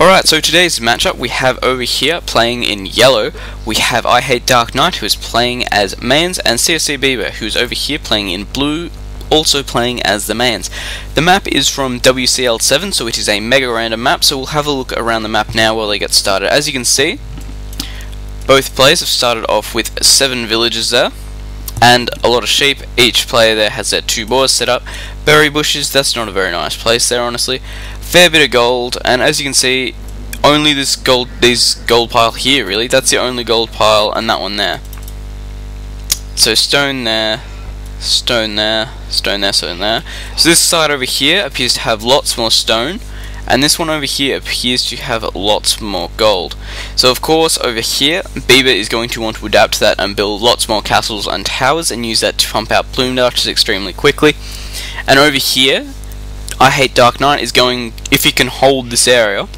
Alright, so today's matchup we have over here playing in yellow, we have IHateDarkKnight who is playing as mains, and CSC Bieber who is over here playing in blue, also playing as the mains. The map is from WCL7, so it is a mega random map, so we'll have a look around the map now while they get started. As you can see, both players have started off with 7 villages there, and a lot of sheep. Each player there has their 2 boars set up. Berry bushes, that's not a very nice place there honestly. Fair bit of gold, and as you can see, only this gold pile here really. That's the only gold pile, and that one there. So stone there, stone there, stone there, stone there. So this side over here appears to have lots more stone, and this one over here appears to have lots more gold. So of course over here Bieber is going to want to adapt to that and build lots more castles and towers and use that to pump out plumed archers extremely quickly. And over here IHateDarkKnight is going, if he can hold this area,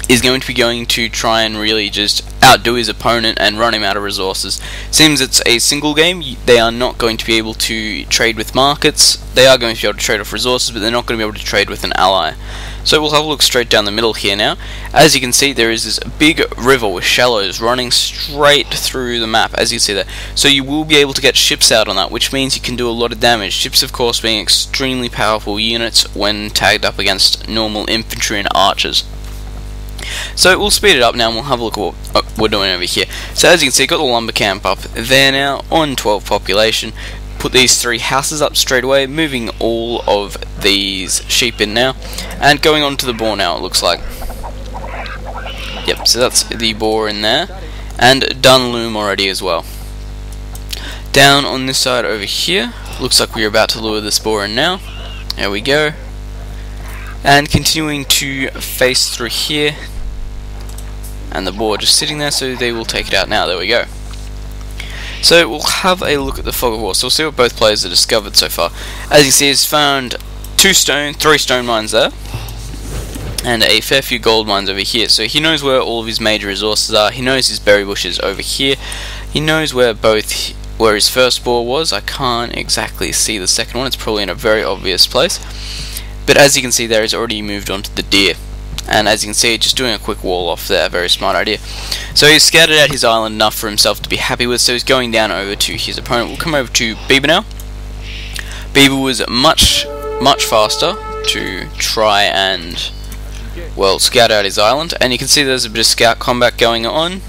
is going to try and really just outdo his opponent and run him out of resources. Seems it's a single game, they are not going to be able to trade with markets. They are going to be able to trade off resources, but they're not going to be able to trade with an ally. So we'll have a look straight down the middle here now. As you can see, there is this big river with shallows running straight through the map, as you see there. So you will be able to get ships out on that, which means you can do a lot of damage. Ships, of course, being extremely powerful units when tagged up against normal infantry and archers. So we'll speed it up now and we'll have a look at what we're doing over here. So as you can see, got the lumber camp up there now on 12 population. Put these 3 houses up straight away, moving all of these sheep in now, and going on to the boar now it looks like. Yep, so that's the boar in there, and done loom already as well. Down on this side over here, looks like we're about to lure this boar in now. There we go. And continuing to face through here, and the boar just sitting there, so they will take it out now. There we go. So we'll have a look at the fog of war. So we'll see what both players have discovered so far. As you can see, he's found 3 stone mines there, and a fair few gold mines over here. So he knows where all of his major resources are. He knows his berry bushes over here. He knows where his first boar was. I can't exactly see the second one. It's probably in a very obvious place. But as you can see there, he's already moved on to the deer. And as you can see, just doing a quick wall off there, very smart idea. So he's scouted out his island enough for himself to be happy with, so he's going down over to his opponent. We'll come over to Bieber now. Bieber was much faster to try and, well, scout out his island. And you can see there's a bit of scout combat going on.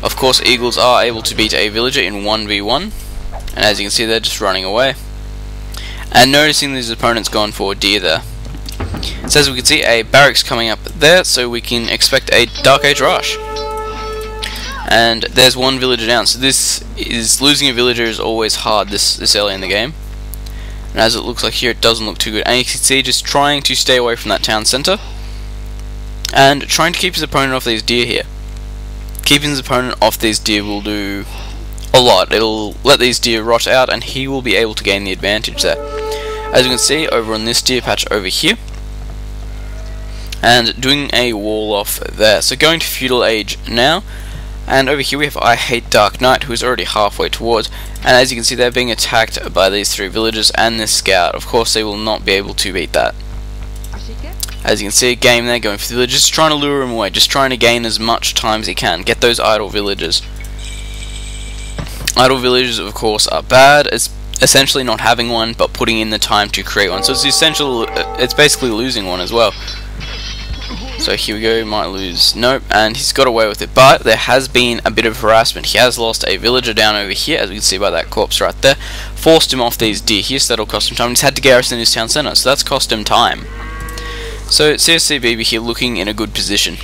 Of course, eagles are able to beat a villager in 1v1. And as you can see, they're just running away. And noticing his opponent's gone for a deer there. So as we can see, a barracks coming up there, so we can expect a Dark Age rush. And there's 1 villager down, so this is, losing a villager is always hard this early in the game. And as it looks like here, it doesn't look too good. And you can see, just trying to stay away from that town centre, and trying to keep his opponent off these deer here. Keeping his opponent off these deer will do a lot. It'll let these deer rot out, and he will be able to gain the advantage there. As you can see, over on this deer patch over here, and doing a wall off there. So going to feudal age now, and over here we have IHateDarkKnight, who is already halfway towards, and as you can see, they're being attacked by these 3 villagers and this scout. Of course, they will not be able to beat that. As you can see, a game there going for the villagers, just trying to lure him away, just trying to gain as much time as he can, get those idle villagers. Idle villagers, of course, are bad. It's essentially not having one, but putting in the time to create one. So it's basically losing one as well. So here we go, might lose, nope, and he's got away with it, but there has been a bit of harassment. He has lost a villager down over here, as we can see by that corpse right there, forced him off these deer here, so that'll cost him time. He's had to garrison his town centre, so that's cost him time. So CSC Bieber here looking in a good position.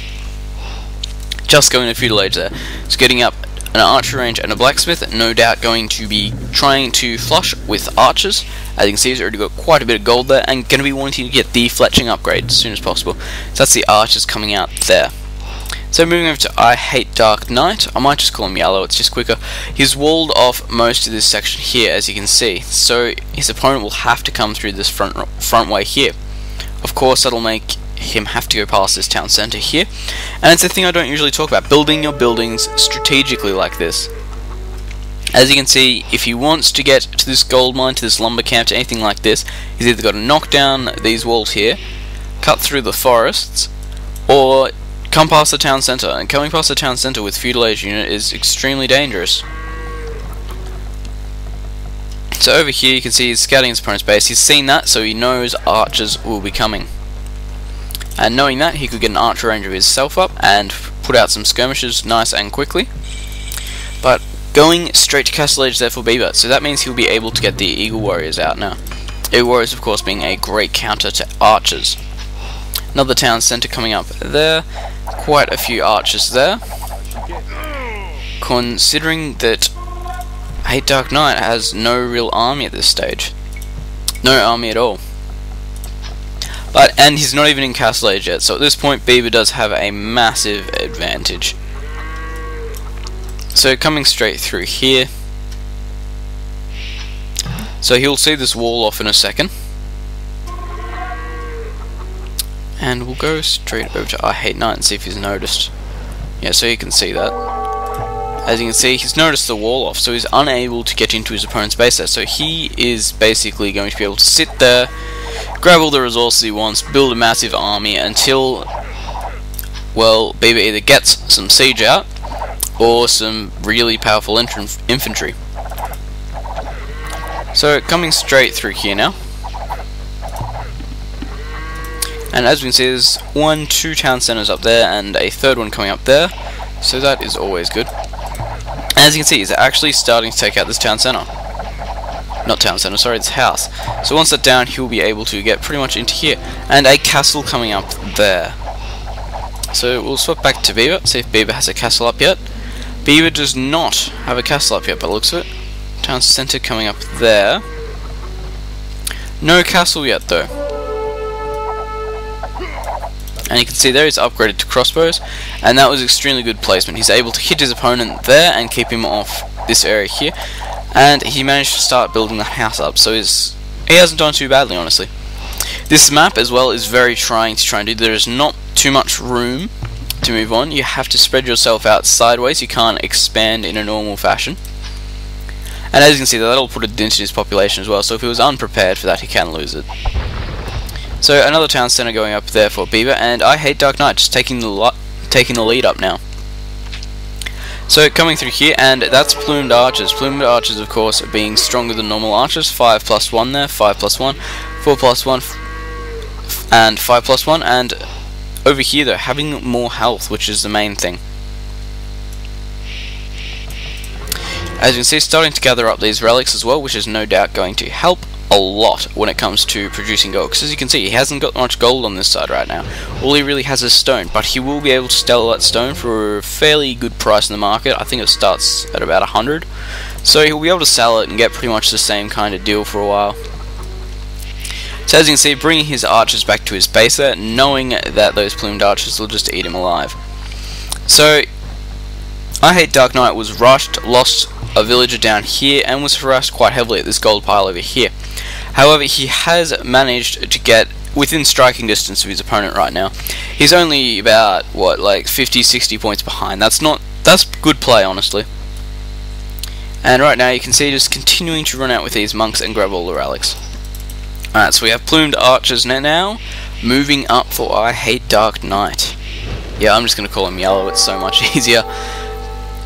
Just going to feudal age there. He's getting up an archer range and a blacksmith, no doubt going to be trying to flush with archers. As you can see, he's already got quite a bit of gold there, and going to be wanting to get the fletching upgrade as soon as possible. So that's the archers coming out there. So moving over to IHateDarkKnight, I might just call him yellow, it's just quicker. He's walled off most of this section here, as you can see, so his opponent will have to come through this front way here. Of course, that'll make him have to go past this town centre here, and it's a thing I don't usually talk about, building your buildings strategically like this. As you can see, if he wants to get to this gold mine, to this lumber camp, to anything like this, he's either got to knock down these walls here, cut through the forests, or come past the town centre, and coming past the town centre with feudal age unit is extremely dangerous. So over here you can see he's scouting his opponent's base. He's seen that, so he knows archers will be coming. And knowing that, he could get an archer range of himself up and put out some skirmishes nice and quickly. But going straight to castle age there for Bieber, so that means he'll be able to get the eagle warriors out now. Eagle warriors of course being a great counter to archers. Another town centre coming up there, quite a few archers there. Considering that IHateDarkKnight has no real army at this stage. No army at all. And he's not even in castle age yet, so at this point Bieber does have a massive advantage. So coming straight through here, so he'll see this wall off in a second, and we'll go straight over to IHateDarkKnight and see if he's noticed. Yeah, so you can see that. As you can see, he's noticed the wall off, so he's unable to get into his opponent's base there. So he is basically going to be able to sit there, grab all the resources he wants, build a massive army until, well, Bieber either gets some siege out or some really powerful infantry. So coming straight through here now, and as we can see, there's 2 town centres up there and a third one coming up there, so that is always good. As you can see, he's actually starting to take out this town centre. Not town centre, sorry, it's house. So once that's down, he'll be able to get pretty much into here. And a castle coming up there. So we'll swap back to Bieber, see if Bieber has a castle up yet. Bieber does not have a castle up yet, by the looks of it. Town centre coming up there. No castle yet, though. And you can see there he's upgraded to crossbows, and that was extremely good placement. He's able to hit his opponent there and keep him off this area here, and he managed to start building the house up, so he hasn't done too badly, honestly. This map as well is very trying to try and do. There is not too much room to move on. You have to spread yourself out sideways. You can't expand in a normal fashion. And as you can see, that'll put a dent in his population as well, so if he was unprepared for that, he can lose it. So another town centre going up there for Bieber, and IHateDarkKnight just taking the lead up now. So coming through here, and that's plumed archers. Plumed archers, of course, being stronger than normal archers. 5+1 there, 5+1, 4+1, and 5+1. And over here, though, having more health, which is the main thing. As you can see, starting to gather up these relics as well, which is no doubt going to help a lot when it comes to producing gold, because as you can see, he hasn't got much gold on this side right now. All he really has is stone, but he will be able to sell that stone for a fairly good price in the market. I think it starts at about 100, so he'll be able to sell it and get pretty much the same kind of deal for a while. So as you can see, bringing his archers back to his base there, knowing that those plumed archers will just eat him alive. So IHateDarkKnight was rushed, lost a villager down here, and was harassed quite heavily at this gold pile over here. However, he has managed to get within striking distance of his opponent right now. He's only about, what, like 50-60 points behind. That's good play, honestly. And right now you can see just continuing to run out with these monks and grab all the relics. Alright, so we have plumed archers now, moving up for IHateDarkKnight. Yeah, I'm just going to call him yellow, it's so much easier.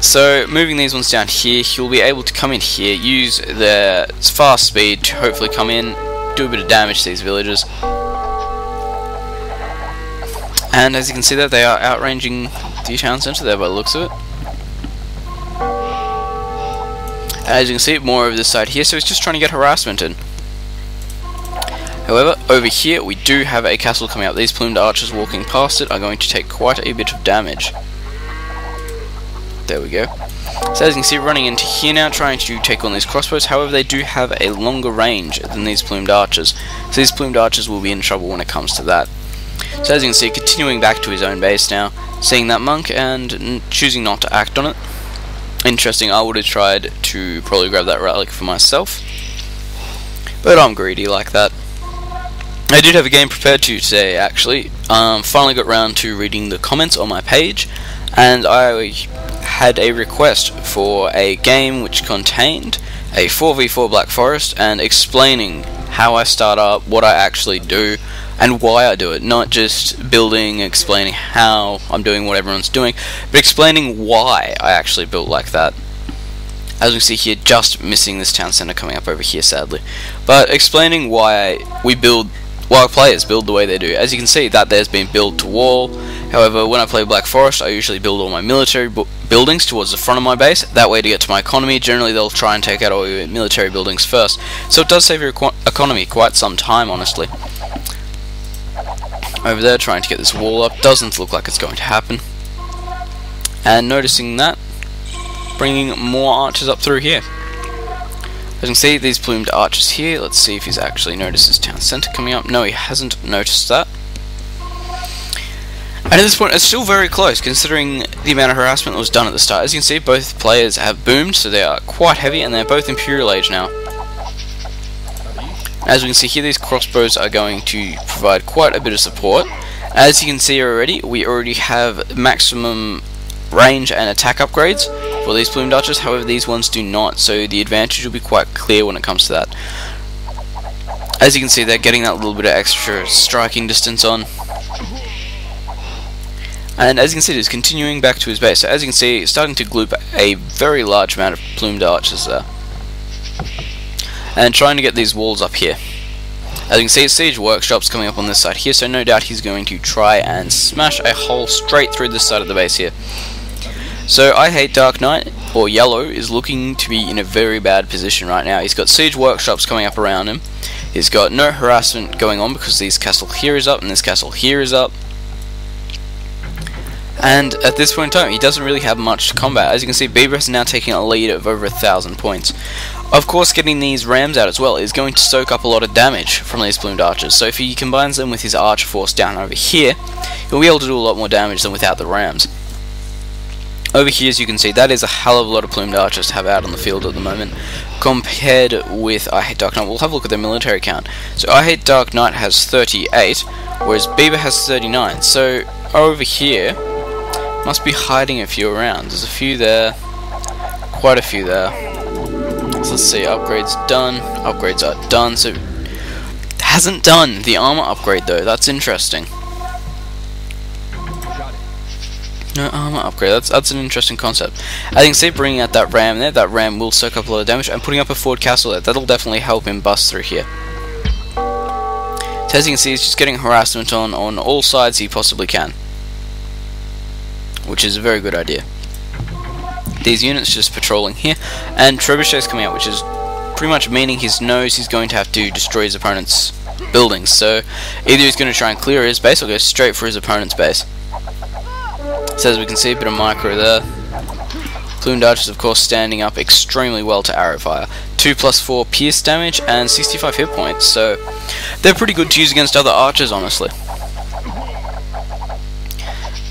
So, moving these ones down here, he'll be able to come in here, use their fast speed to hopefully come in, do a bit of damage to these villagers. And as you can see there, they are outranging the town centre there by the looks of it. As you can see, more over this side here, so he's just trying to get harassment in. However, over here, we do have a castle coming up. These plumed archers walking past it are going to take quite a bit of damage. There we go. So as you can see, running into here now, trying to take on these crossbows. However, they do have a longer range than these plumed archers, so these plumed archers will be in trouble when it comes to that. So as you can see, continuing back to his own base now, seeing that monk and choosing not to act on it. Interesting, I would have tried to probably grab that relic for myself, but I'm greedy like that. I did have a game prepared to today, actually. Finally got round to reading the comments on my page, and I had a request for a game which contained a 4v4 Black Forest and explaining how I start up, what I actually do, and why I do it, not just building, explaining how I'm doing what everyone's doing, but explaining why I actually built like that. As we can see here, just missing this town center coming up over here, sadly. But explaining why players build the way they do. As you can see, that there's been build to wall. However, when I play Black Forest, I usually build all my military buildings towards the front of my base. That way, to get to my economy, generally they'll try and take out all your military buildings first. So it does save your economy quite some time, honestly. Over there, trying to get this wall up. Doesn't look like it's going to happen. And noticing that, bringing more archers up through here. As you can see, these plumed archers here. Let's see if he's actually noticed his town center coming up. No, he hasn't noticed that. And at this point, it's still very close, considering the amount of harassment that was done at the start. As you can see, both players have boomed, so they are quite heavy, and they're both Imperial Age now. As we can see here, these crossbows are going to provide quite a bit of support. As you can see already, we already have maximum range and attack upgrades for these plumed archers. However, these ones do not, so the advantage will be quite clear when it comes to that. As you can see, they're getting that little bit of extra striking distance on. And as you can see, he's continuing back to his base. So as you can see, it's starting to gloop a very large amount of plumed archers there. And trying to get these walls up here. As you can see, siege workshops coming up on this side here, so no doubt he's going to try and smash a hole straight through this side of the base here. So IHateDarkKnight, or Yellow, is looking to be in a very bad position right now. He's got siege workshops coming up around him. He's got no harassment going on because this castle here is up and this castle here is up. And at this point in time, he doesn't really have much to combat. As you can see, Bieber is now taking a lead of over 1,000 points. Of course, getting these rams out as well is going to soak up a lot of damage from these plumed archers. So if he combines them with his archer force down over here, he'll be able to do a lot more damage than without the rams. Over here, as you can see, that is a hell of a lot of plumed archers to have out on the field at the moment, compared with IHateDarkKnight. We'll have a look at their military count. So IHateDarkKnight has 38, whereas Bieber has 39. So over here, must be hiding a few around. There's a few there, quite a few there. So let's see, upgrades done, upgrades are done. So hasn't done the armor upgrade though. That's interesting. No armor upgrade. That's an interesting concept. As you can see, bringing out that ram there, that ram will soak up a lot of damage, and putting up a forward castle there, that'll definitely help him bust through here. So as you can see, he's just getting harassment on all sides he possibly can, which is a very good idea. These units just patrolling here, and trebuchets coming out, which is pretty much meaning he knows he's going to have to destroy his opponent's buildings. So either he's going to try and clear his base or go straight for his opponent's base. So as we can see, a bit of micro there. Plumed archers, of course, standing up extremely well to arrow fire. 2+4 pierce damage and 65 hit points, so they're pretty good to use against other archers, honestly.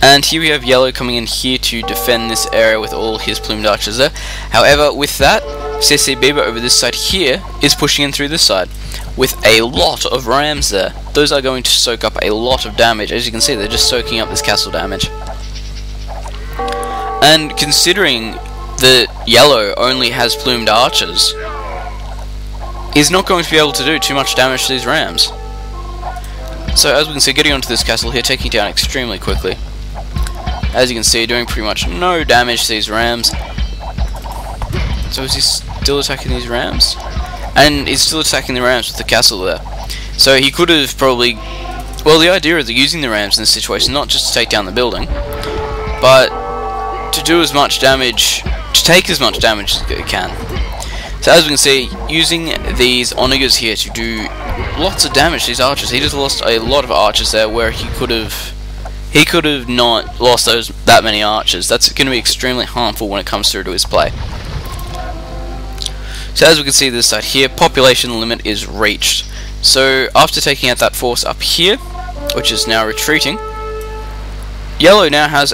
And here we have Yellow coming in here to defend this area with all his plumed archers there. However, with that, CSC Bieber over this side here is pushing in through this side with a lot of rams there. Those are going to soak up a lot of damage. As you can see, they're just soaking up this castle damage. And considering that Yellow only has plumed archers, he's not going to be able to do too much damage to these rams. So as we can see, getting onto this castle here, taking it down extremely quickly. As you can see, doing pretty much no damage to these rams. So is he still attacking these rams? And he's still attacking the rams with the castle there. So he could have probably... Well, the idea of using the rams in this situation, not just to take down the building, but to do as much damage, to take as much damage as it can. So as we can see, using these onagers here to do lots of damage to these archers. He just lost a lot of archers there where he could have not lost that many archers. That's going to be extremely harmful when it comes through to his play. So as we can see this side here, population limit is reached. So after taking out that force up here, which is now retreating, Yellow now has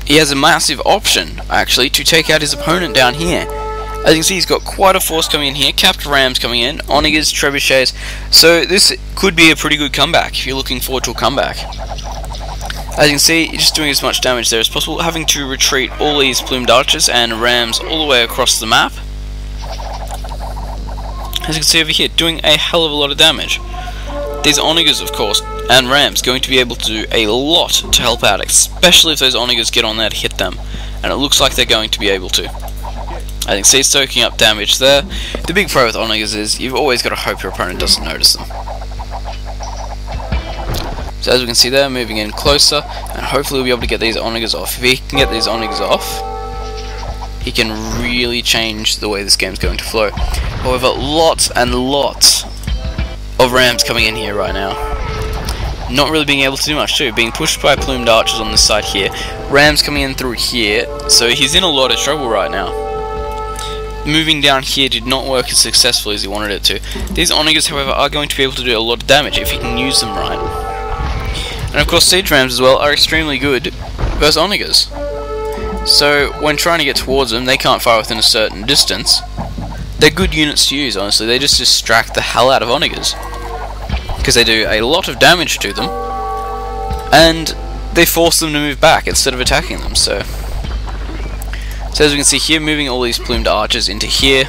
he has a massive option, actually, to take out his opponent down here. As you can see, he's got quite a force coming in here, capped rams coming in, onagers, trebuchets, so this could be a pretty good comeback if you're looking forward to a comeback. As you can see, he's just doing as much damage there as possible, having to retreat all these plumed archers and rams all the way across the map. As you can see over here, doing a hell of a lot of damage. these Onagers, of course, and Rams going to be able to do a lot to help out, especially if those Onagers get on there to hit them, and it looks like they're going to be able to. I think see soaking up damage there. The big pro with Onagers is you've always got to hope your opponent doesn't notice them. So as we can see there, moving in closer, and hopefully we'll be able to get these Onagers off. If he can get these Onagers off, he can really change the way this game's going to flow. However, lots and lots of Rams coming in here right now. Not really being able to do much too, being pushed by plumed archers on this side here. Rams coming in through here, so he's in a lot of trouble right now. Moving down here did not work as successfully as he wanted it to. These Onagers, however, are going to be able to do a lot of damage if he can use them right. And of course, siege Rams as well are extremely good versus Onagers. So when trying to get towards them, they can't fire within a certain distance. They're good units to use, honestly. They just distract the hell out of Onagers, because they do a lot of damage to them, and they force them to move back instead of attacking them. So as we can see here, moving all these plumed archers into here,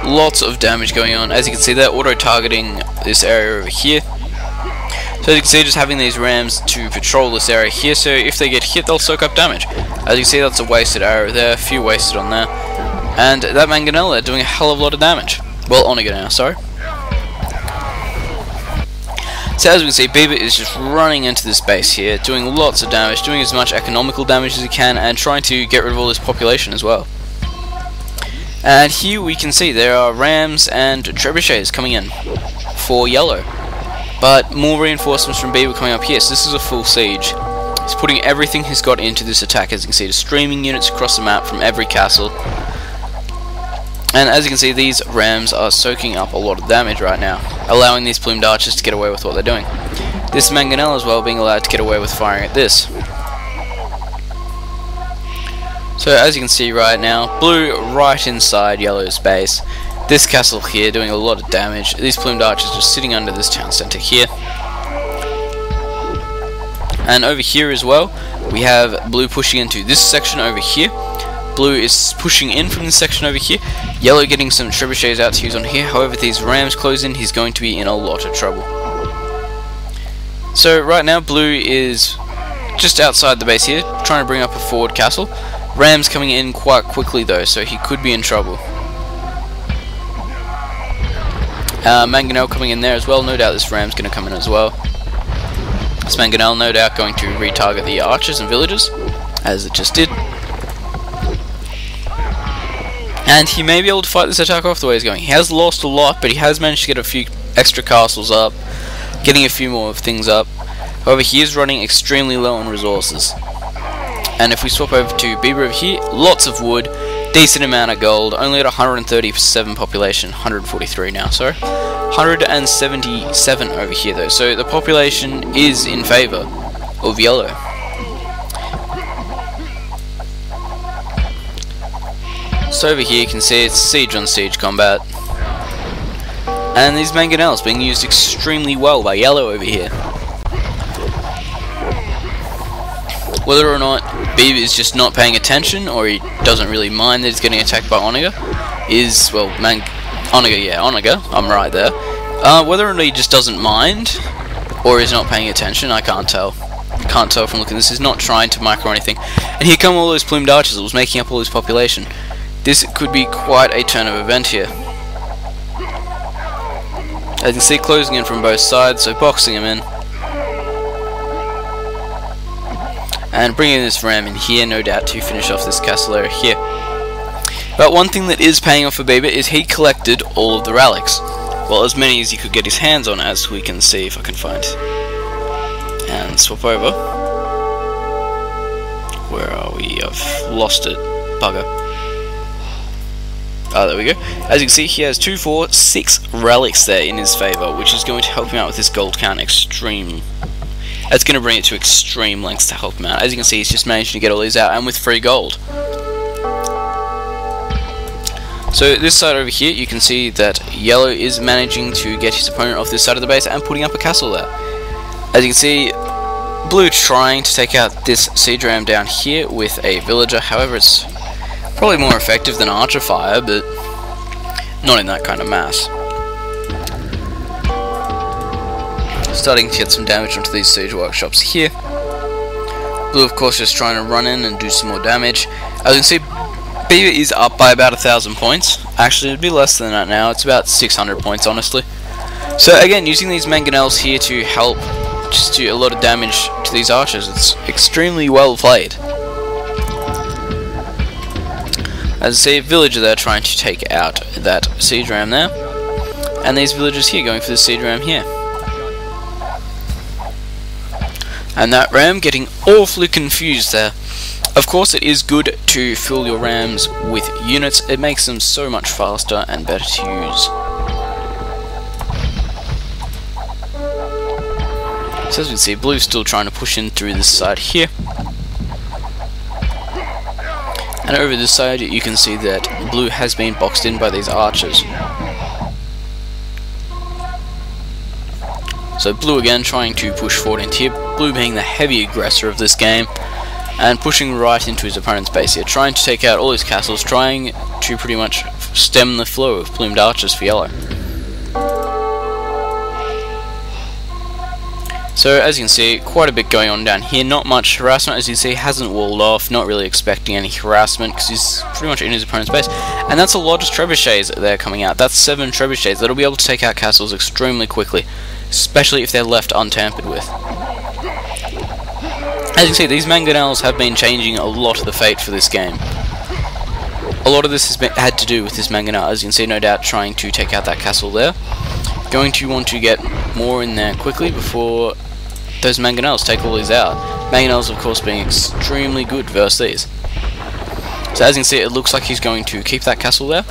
lots of damage going on. As you can see, they're auto-targeting this area over here. So as you can see, just having these Rams to patrol this area here, so if they get hit, they'll soak up damage. As you can see, that's a wasted arrow there, a few wasted on there. And that Mangonel doing a hell of a lot of damage. Well, Onager now, sorry. So as we can see, Bieber is just running into this base here, doing lots of damage, doing as much economical damage as he can, and trying to get rid of all this population as well. And here we can see there are Rams and Trebuchets coming in for yellow. But more reinforcements from Bieber coming up here, so this is a full siege. He's putting everything he's got into this attack. As you can see, just streaming units across the map from every castle. And as you can see, these Rams are soaking up a lot of damage right now, allowing these plumed archers to get away with what they're doing. This Mangonel as well being allowed to get away with firing at this. So as you can see right now, blue right inside yellow's base. This castle here doing a lot of damage. These plumed archers just sitting under this town centre here. And over here as well, we have blue pushing into this section over here. Blue is pushing in from this section over here. Yellow getting some trebuchets out to use on here. However, if these Rams close in, he's going to be in a lot of trouble. So right now, blue is just outside the base here, trying to bring up a forward castle. Rams coming in quite quickly though, so he could be in trouble. Mangonel coming in there as well. No doubt this Ram's going to come in as well. This Mangonel no doubt going to retarget the archers and villagers, as it just did. And he may be able to fight this attack off the way he's going. He has lost a lot, but he has managed to get a few extra castles up, getting a few more things up. However, he is running extremely low on resources. And if we swap over to Bieber over here, lots of wood, decent amount of gold, only at 137 population, 143 now, sorry. 177 over here though, so the population is in favour of yellow. So over here you can see it's siege on siege combat. And these Mangonels being used extremely well by yellow over here. Whether or not Bieber is just not paying attention, or he doesn't really mind that he's getting attacked by Onager, is, well, Onager, I'm right there. Whether or not he just doesn't mind, or is not paying attention, I can't tell. I can't tell from looking. This is not trying to micro anything. And here come all those plumed archers that was making up all this population. This could be quite a turn of event here. As you can see, closing in from both sides, so boxing him in. And bringing this Ram in here, no doubt, to finish off this castle area here. But one thing that is paying off for Bieber is he collected all of the relics. Well, as many as he could get his hands on, as we can see if I can find. And swap over. Where are we? I've lost it. Bugger. Ah, there we go. As you can see, he has 2, 4, 6 relics there in his favour, which is going to help him out with his gold count extreme. It's going to bring it to extreme lengths to help him out. As you can see, he's just managed to get all these out, and with free gold. So this side over here, you can see that yellow is managing to get his opponent off this side of the base and putting up a castle there. As you can see, blue trying to take out this siege ram down here with a villager. However, it's probably more effective than archer fire, but not in that kind of mass. starting to get some damage onto these siege workshops here. Blue, of course, just trying to run in and do some more damage. As you can see, Bieber is up by about 1,000 points. Actually, it'd be less than that now. It's about 600 points, honestly. So again, using these mangonels here to help just do a lot of damage to these archers. It's extremely well played. As I see, a villager there trying to take out that siege ram there, and these villagers here going for the siege ram here. And that ram getting awfully confused there. Of course, it is good to fill your rams with units. It makes them so much faster and better to use. So as we can see, Blue's still trying to push in through this side here. And over this side you can see that Blue has been boxed in by these archers. So Blue again trying to push forward into here, Blue being the heavy aggressor of this game, and pushing right into his opponent's base here, trying to take out all his castles, trying to pretty much stem the flow of plumed archers for yellow. So as you can see, quite a bit going on down here. Not much harassment, as you can see, hasn't walled off, not really expecting any harassment because he's pretty much in his opponent's base. And that's a lot of trebuchets there coming out. That's 7 trebuchets that'll be able to take out castles extremely quickly, especially if they're left untampered with. As you can see, these mangonels have been changing a lot of the fate for this game. A lot of this has had to do with this mangonel, as you can see, no doubt trying to take out that castle there. Going to want to get more in there quickly before those mangonels take all these out. Mangonels, of course, being extremely good versus these. So as you can see, it looks like he's going to keep that castle there.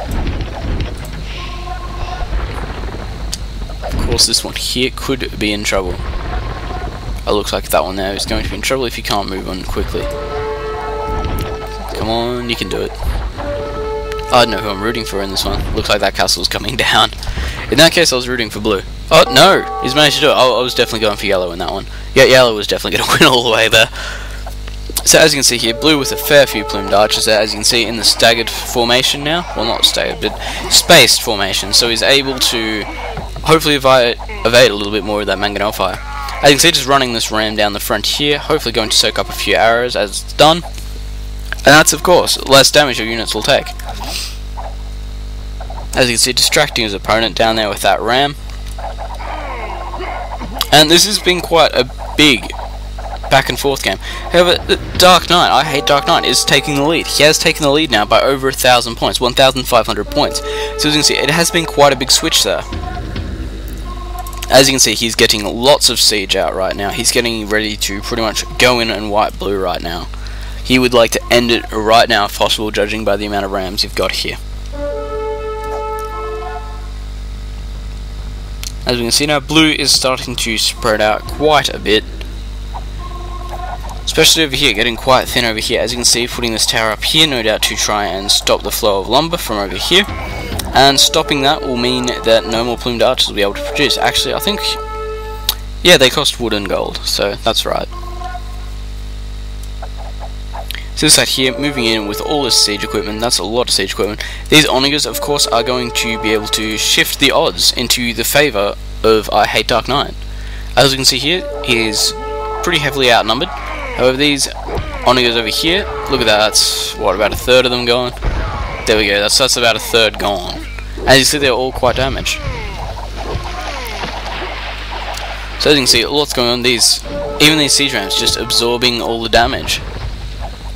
Of course, this one here could be in trouble. It looks like that one there is going to be in trouble if you can't move on quickly. Come on, you can do it. I don't know who I'm rooting for in this one. Looks like that castle's coming down. In that case, I was rooting for Blue. Oh, no! He's managed to do it. I was definitely going for Yellow in that one. Yeah, Yellow was definitely going to win all the way there. So as you can see here, Blue with a fair few plumed archers there, as you can see in the staggered formation now. Well, not staggered, but spaced formation. So he's able to hopefully evade a little bit more of that mangonel fire. As you can see, just running this ram down the front here, hopefully going to soak up a few arrows as it's done. And that's, of course, less damage your units will take. As you can see, distracting his opponent down there with that ram. And this has been quite a big back and forth game. However, Dark Knight, IHateDarkKnight, is taking the lead. He has taken the lead now by over 1,000 points, 1,500 points. So as you can see, it has been quite a big switch there. As you can see, he's getting lots of siege out right now. He's getting ready to pretty much go in and wipe Blue right now. He would like to end it right now if possible, judging by the amount of rams you've got here. As we can see now, Blue is starting to spread out quite a bit. Especially over here, getting quite thin over here. As you can see, putting this tower up here, no doubt to try and stop the flow of lumber from over here. And stopping that will mean that no more plumed archers will be able to produce. Actually, I think, yeah, they cost wood and gold, so that's right. So this side here, moving in with all this siege equipment, that's a lot of siege equipment. These onagers, of course, are going to be able to shift the odds into the favour of IHateDarkKnight. As you can see here, he is pretty heavily outnumbered. However, these onagers over here, look at that, that's, what, about a third of them gone? There we go, that's about a third gone. As you see, they're all quite damaged. So as you can see, lots going on, even these siege rams just absorbing all the damage.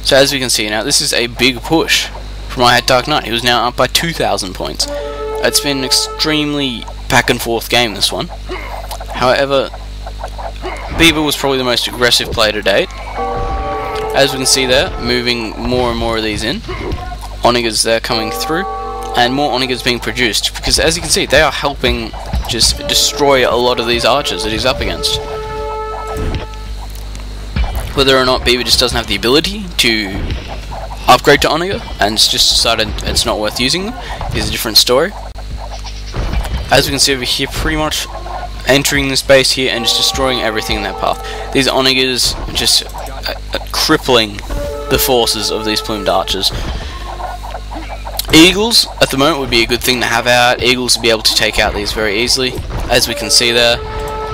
So as we can see now, this is a big push from IHateDarkKnight. He was now up by 2,000 points. It's been an extremely back and forth game, this one. However, Bieber was probably the most aggressive player to date. As we can see there, moving more and more of these in. Onagers there coming through, and more onagers being produced, because as you can see, they are helping just destroy a lot of these archers that he's up against. Whether or not Bieber just doesn't have the ability to upgrade to onager and it's just decided it's not worth using them is a different story. As we can see over here, pretty much entering this base here and just destroying everything in their path. These onagers just crippling the forces of these plumed archers. Eagles at the moment would be a good thing to have out. Eagles would be able to take out these very easily, as we can see there.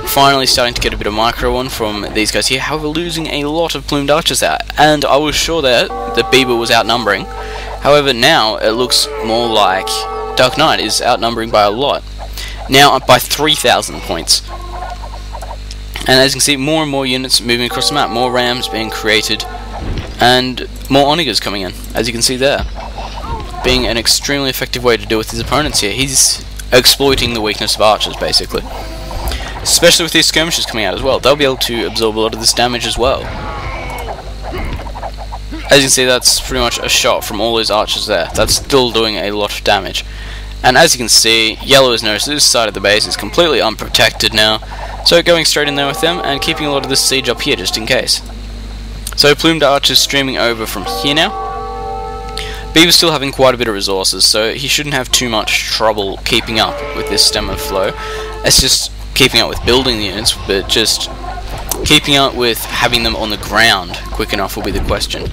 Finally starting to get a bit of micro on from these guys here, however losing a lot of plumed archers there, and I was sure that Bieber was outnumbering. However, now it looks more like Dark Knight is outnumbering by a lot. Now up by 3,000 points. And as you can see, more and more units moving across the map, more rams being created, and more onagers coming in, as you can see there. Being an extremely effective way to deal with his opponents here. He's exploiting the weakness of archers, basically. Especially with these skirmishers coming out as well. They'll be able to absorb a lot of this damage as well. As you can see, that's pretty much a shot from all those archers there. That's still doing a lot of damage. And as you can see, yellow has noticed this side of the base is completely unprotected now. So going straight in there with them and keeping a lot of this siege up here just in case. So plumed archers streaming over from here now. Bieber's still having quite a bit of resources, so he shouldn't have too much trouble keeping up with this stem of flow. It's just keeping up with building the units, but just keeping up with having them on the ground quick enough will be the question.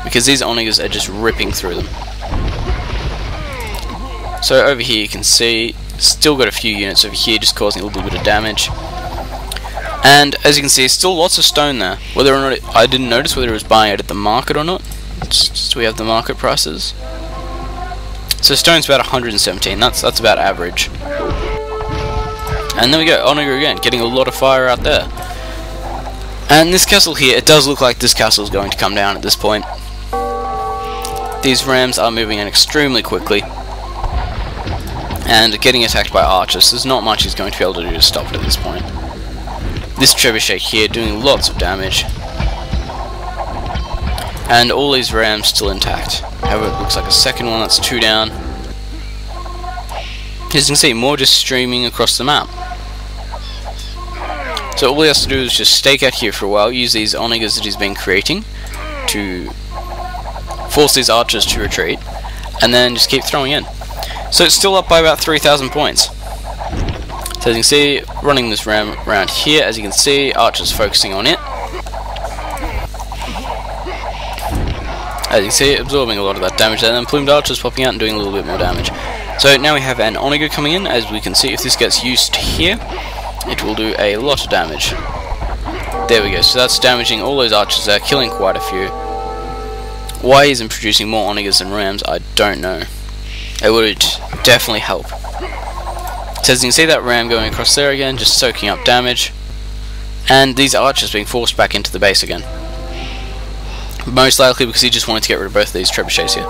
Because these onagers are just ripping through them. So over here you can see, still got a few units over here just causing a little bit of damage. And as you can see, still lots of stone there. Whether or not I didn't notice whether it was buying it at the market or not. So we have the market prices. So stone's about 117, that's about average. And then we go, onager again, getting a lot of fire out there. And this castle here, it does look like this castle is going to come down at this point. These rams are moving in extremely quickly. And getting attacked by archers, there's not much he's going to be able to do to stop it at this point. This trebuchet here doing lots of damage. And all these rams still intact. However, it looks like a second one, that's 2 down. As you can see, more just streaming across the map. So all he has to do is just stake out here for a while, use these onagers that he's been creating to force these archers to retreat, and then just keep throwing in. So it's still up by about 3,000 points. So as you can see, running this ram around here, as you can see, archers focusing on it. As you can see, absorbing a lot of that damage there, and then plumed archers popping out and doing a little bit more damage. So now we have an onager coming in. As we can see, if this gets used here, it will do a lot of damage. There we go, so that's damaging all those archers there, killing quite a few. Why he isn't producing more onagers than rams, I don't know. It would definitely help. So as you can see, that ram going across there again, just soaking up damage. And these archers being forced back into the base again. Most likely because he just wanted to get rid of both of these trebuchets here.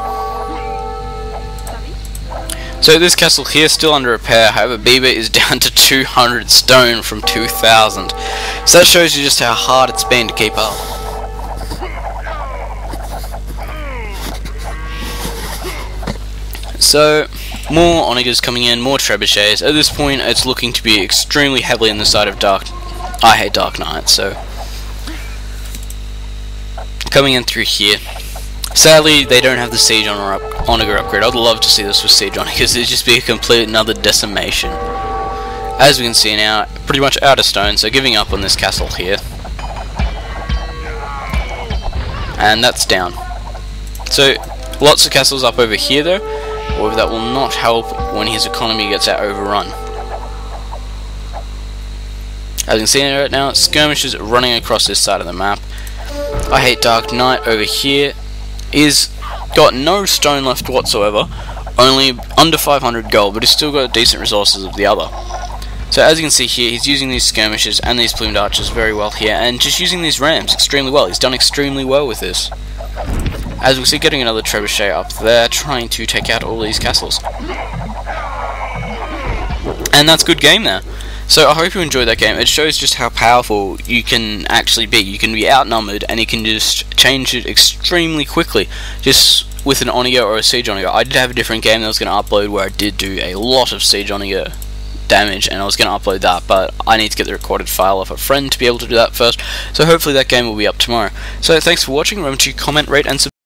So this castle here is still under repair, however Bieber is down to 200 stone from 2,000. So that shows you just how hard it's been to keep up. So, more onagers coming in, more trebuchets. At this point it's looking to be extremely heavily on the side of IHateDarkKnight, so coming in through here. Sadly, they don't have the siege onager upgrade. I'd love to see this with siege onagers. It'd just be a complete another decimation. As we can see now, pretty much out of stone, so giving up on this castle here. And that's down. So, lots of castles up over here though. However, that will not help when his economy gets out overrun. As you can see right now, skirmishers running across this side of the map. IHateDarkKnight over here is got no stone left whatsoever, only under 500 gold, but he's still got decent resources of the other. So as you can see here, he's using these skirmishers and these plumed archers very well here, and just using these rams extremely well. He's done extremely well with this. As we see, getting another trebuchet up there, trying to take out all these castles. And that's a good game there. So I hope you enjoyed that game. It shows just how powerful you can actually be. You can be outnumbered and you can just change it extremely quickly, just with an onager or a siege onager. I did have a different game that I was going to upload where I did do a lot of siege onager damage, and I was going to upload that, but I need to get the recorded file off a friend to be able to do that first. So hopefully that game will be up tomorrow. So thanks for watching. Remember to comment, rate, and subscribe.